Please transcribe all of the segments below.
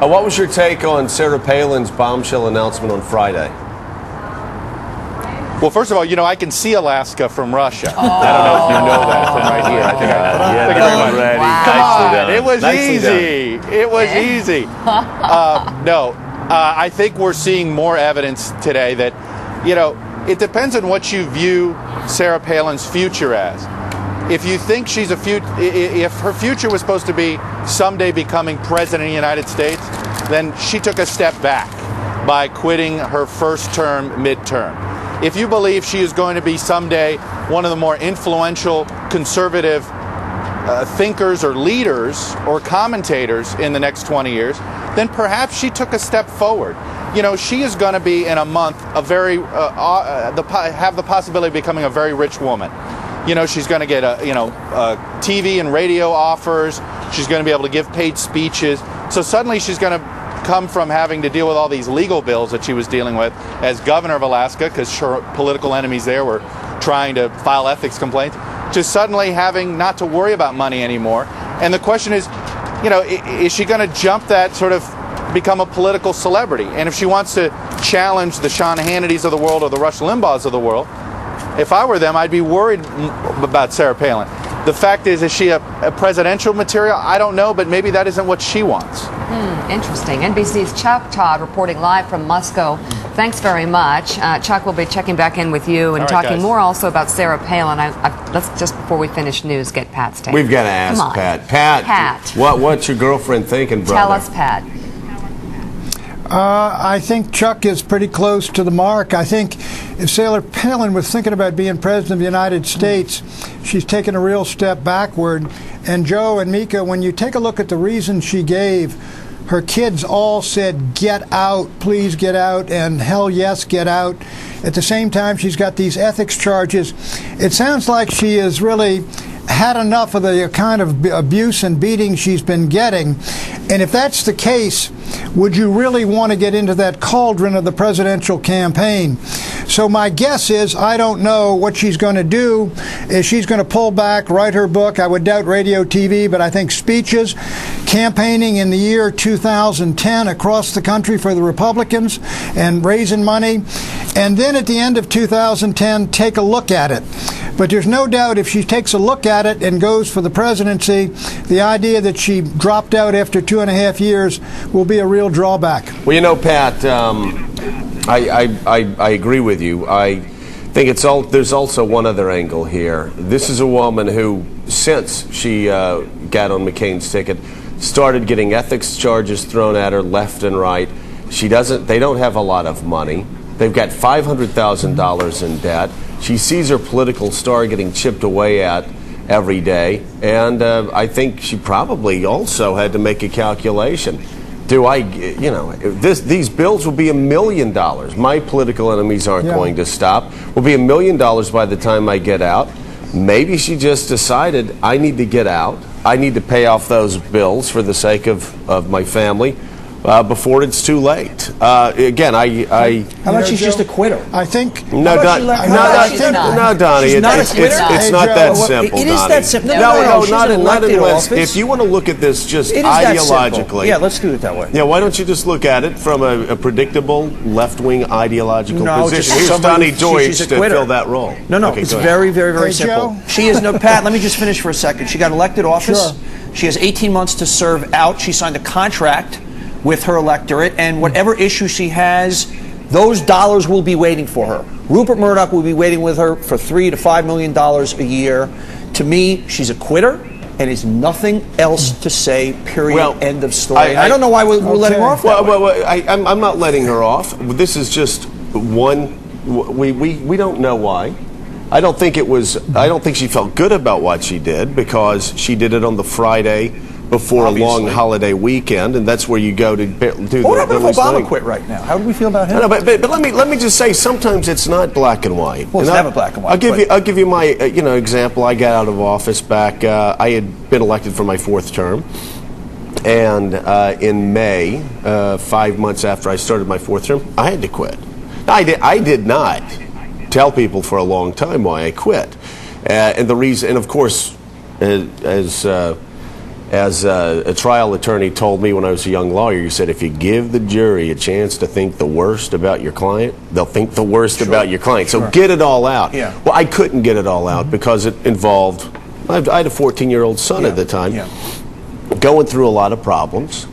What was your take on Sarah Palin's bombshell announcement on Friday? Well, first of all, I can see Alaska from Russia. I don't know if you know that from right here. I think thank you very much. Wow. Come on, it was Nicely easy. It was easy. No, I think we're seeing more evidence today that, it depends on what you view Sarah Palin's future as. If you think she's if her future was supposed to be someday becoming president of the United States, then she took a step back by quitting her first term midterm. If you believe she is going to be someday one of the more influential conservative thinkers or leaders or commentators in the next 20 years, then perhaps she took a step forward. She is going to be in a month have the possibility of becoming a very rich woman. She's going to get TV and radio offers. She's going to be able to give paid speeches. So suddenly she's going to come from having to deal with all these legal bills that she was dealing with as governor of Alaska, because her political enemies there were trying to file ethics complaints, to suddenly having not to worry about money anymore. And the question is, is she going to jump that sort of become a political celebrity? And if she wants to challenge the Sean Hannitys of the world or the Rush Limbaughs of the world, if I were them, I'd be worried about Sarah Palin. The fact is she a presidential material? I don't know, but maybe that isn't what she wants. Interesting. NBC's Chuck Todd reporting live from Moscow. Thanks very much. Chuck, we'll be checking back in with you and talking more also about Sarah Palin. Let's just, before we finish news, get Pat's take. We've got to ask Pat. Pat, what's your girlfriend thinking, brother? Tell us, Pat. I think Chuck is pretty close to the mark. I think if Sarah Palin was thinking about being president of the United States, she's taken a real step backward. And Joe and Mika, when you take a look at the reason she gave, her kids all said, "Get out, please get out," and "Hell yes, get out." At the same time, she's got these ethics charges. It sounds like she has really had enough of the kind of abuse and beating she's been getting. And if that's the case, would you really want to get into that cauldron of the presidential campaign? So my guess is, I don't know what she's going to do. Is she's going to pull back, write her book? I would doubt radio, TV, but I think speeches, campaigning in the year 2010 across the country for the Republicans and raising money. And then at the end of 2010, take a look at it. But there's no doubt if she takes a look at it and goes for the presidency, the idea that she dropped out after 2.5 years will be a real drawback. Well, Pat, I agree with you. I think there's also one other angle here. This is a woman who, since she got on McCain's ticket, started getting ethics charges thrown at her left and right. They don't have a lot of money. They've got $500,000 in debt. She sees her political star getting chipped away at every day, and I think she probably also had to make a calculation. These bills will be $1 million. My political enemies aren't going to stop. Will be $1 million by the time I get out. Maybe she just decided, I need to get out. I need to pay off those bills for the sake of my family. Before it's too late. Again, How about she's just a quitter? I think. No, Donnie. It's not that simple. It is that simple. No, not unless. If you want to look at this just ideologically. Yeah, let's do it that way. Yeah, why don't you just look at it from a predictable left-wing ideological position? Here's Donny Deutsch to fill that role. No, it's very, very, very simple. She is Pat, let me just finish for a second. She got elected office. Sure. She has 18 months to serve out. She signed a contract with her electorate, and whatever issue she has, those dollars will be waiting for her. Rupert Murdoch will be waiting with her for $3 to $5 million a year. To me, she's a quitter, and is nothing else to say, period, end of story. I don't know why we're letting her off that way. I'm not letting her off. This is just one, we don't know why. I don't think she felt good about what she did, because she did it on the Friday before a long holiday weekend, and that's where you go to do the What about if Obama quit right now? How do we feel about him? No, but let me just say, sometimes it's not black and white. Well, it's never black and white. I'll give you my example. I got out of office back. I had been elected for my 4th term, and in May, 5 months after I started my 4th term, I had to quit. I did not tell people for a long as a trial attorney told me when I was a young lawyer, you said if you give the jury a chance to think the worst about your client, they'll think the worst about your client. So get it all out. Yeah. Well, I couldn't get it all out because it involved, I had a 14-year-old son at the time, going through a lot of problems.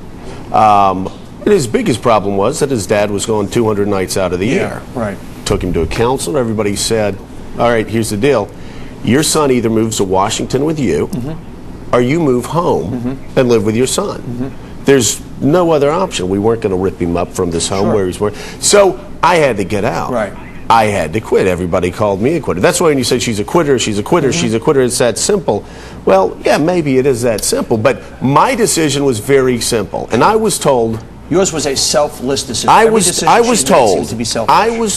And his biggest problem was that his dad was going 200 nights out of the year. Right. Took him to a counselor. Everybody said, all right, here's the deal. Your son either moves to Washington with you, or you move home and live with your son. There's no other option. We weren't going to rip him up from this home where he's working. So I had to get out. Right. I had to quit. Everybody called me a quitter. That's why when you say she's a quitter, she's a quitter, she's a quitter, it's that simple. Well, yeah, maybe it is that simple. But my decision was very simple. And I was told... Yours was a selfless decision. I was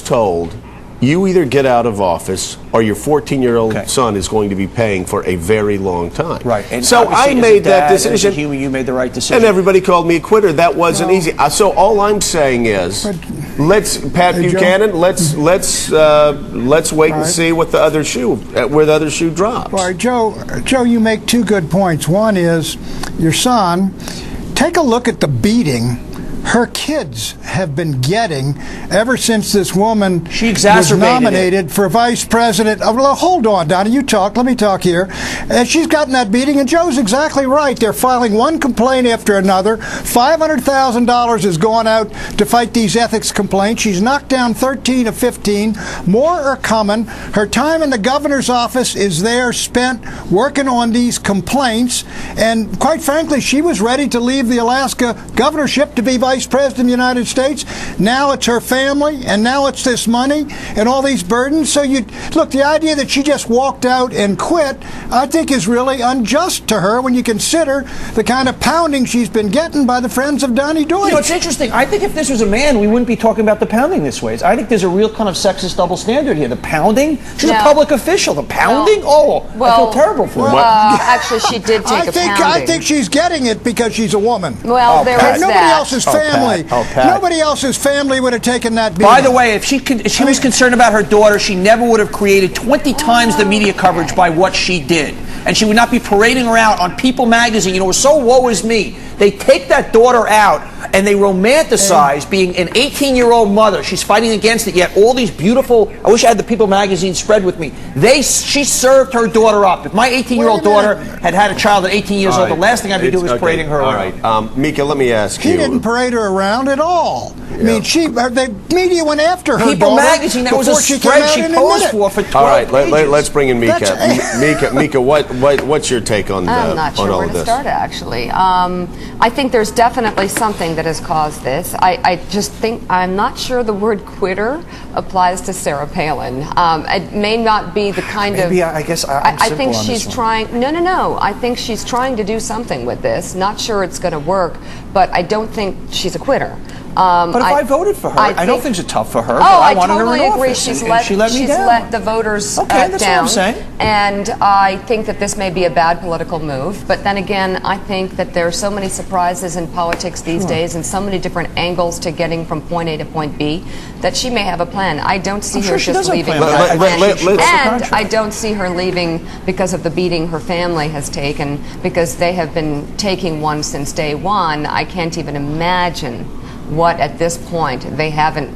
told, you either get out of office or your 14-year-old son is going to be paying for a very long time. Right. And so I made that decision. As a human, you made the right decision. And everybody called me a quitter. That wasn't easy. So all I'm saying is, Pat Buchanan, let's wait and see what the other shoe, where the other shoe drops. All right, Joe, you make two good points. One is your son. Take a look at the beating her kids have been getting ever since this woman was nominated for vice president. Well, hold on, Donny, you talk. Let me talk here. And she's gotten that beating, and Joe's exactly right. They're filing one complaint after another. $500,000 has gone out to fight these ethics complaints. She's knocked down 13 of 15. More are coming. Her time in the governor's office is there spent working on these complaints. And quite frankly, she was ready to leave the Alaska governorship to be vice president of the United States. Now it's her family, and now it's this money and all these burdens. So look, the idea that she just walked out and quit, I think is really unjust to her when you consider the kind of pounding she's been getting by the friends of Donny Deutsch. You know, it's interesting. I think if this was a man, we wouldn't be talking about the pounding this way. I think there's a real kind of sexist double standard here. The pounding? She's a public official. The pounding? I feel terrible for her. Actually, she did take a pounding. I think she's getting it because she's a woman. Well, there is nobody that. else's family. Nobody else's family would have taken that beating. By the way, if she was concerned about her daughter, she never would have created 20 times the media coverage by what she did. And she would not be parading around on People magazine. You know, so woe is me. They take that daughter out and they romanticize being an 18-year-old mother. She's fighting against it, yet all these beautiful... I wish I had the People magazine spread with me. She served her daughter up. If my 18-year-old daughter had a child at 18 years old, the last thing I'd be doing is parading her around. All right. Mika, let me ask you... She didn't parade her around at all. Yeah. I mean, the media went after her People magazine, that was a spread she posed for 12 All right, pages. let's bring in Mika. Mika, what's your take on I'm not sure where to start, actually. I think there's definitely something that has caused this. I just think, I'm not sure the word quitter applies to Sarah Palin. It may not be the kind of... I guess I think she's trying... No. I think she's trying to do something with this. Not sure it's going to work, but I don't think she's a quitter. But if I voted for her, I don't think it's tough for her. Oh, but I totally her in agree. Office, She's let let the voters that's down. what I'm saying. And I think that this may be a bad political move. But then again, I think that there are so many surprises in politics these days and so many different angles to getting from point A to point B that she may have a plan. I don't see her just leaving. And I don't see her leaving because of the beating her family has taken, because they have been taking one since day one. I can't even imagine what at this point they haven't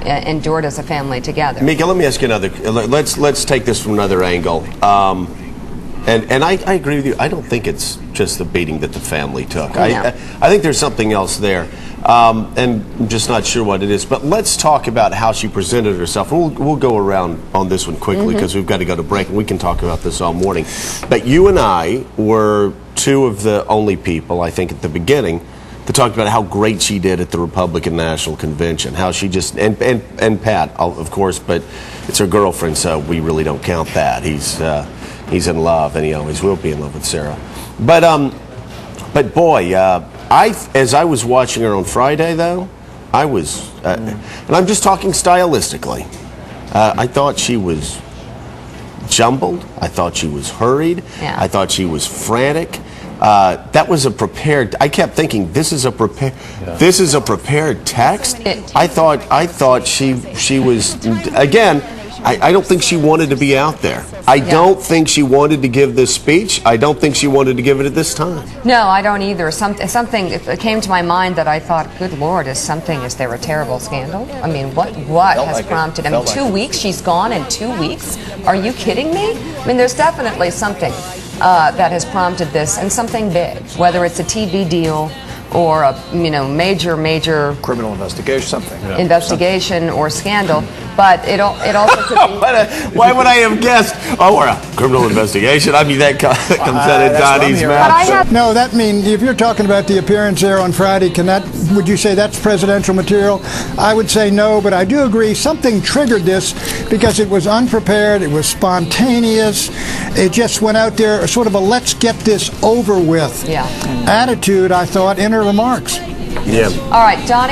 endured as a family together. Mika, let me ask you another. Let's take this from another angle. And I agree with you. I don't think it's just the beating that the family took. I think there's something else there, and I'm just not sure what it is. But let's talk about how she presented herself. We'll go around on this one quickly because we've got to go to break, and we can talk about this all morning. But you and I were two of the only people, I think, at the beginning to talk about how great she did at the Republican National Convention, how she just, and Pat, of course, but it's her girlfriend, so we really don't count that. He's in love, and he always will be in love with Sarah. But boy, as I was watching her on Friday, though, I was, and I'm just talking stylistically, I thought she was jumbled. I thought she was hurried. Yeah. I thought she was frantic. That was a prepared. I kept thinking, this is a prepared text. I thought she was, again, I don't think she wanted to be out there. I don't think she wanted to give this speech. I don't think she wanted to give it at this time. No, I don't either. Something it came to my mind that I thought, good Lord, is there a terrible scandal? I mean, what has prompted? I mean, 2 weeks? She's gone in 2 weeks? Are you kidding me? I mean, there's definitely something that has prompted this, and something big, whether it's a TV deal or a major criminal investigation or scandal. But it also could be. Why would I have guessed? Oh, or a criminal investigation? I mean, that comes out of Donny's mouth. No, that means if you're talking about the appearance there on Friday, would you say that's presidential material? I would say no, but I do agree something triggered this because it was unprepared, it was spontaneous, it just went out there, sort of a let's get this over with attitude, I thought, in her remarks. Yeah. All right, Donny.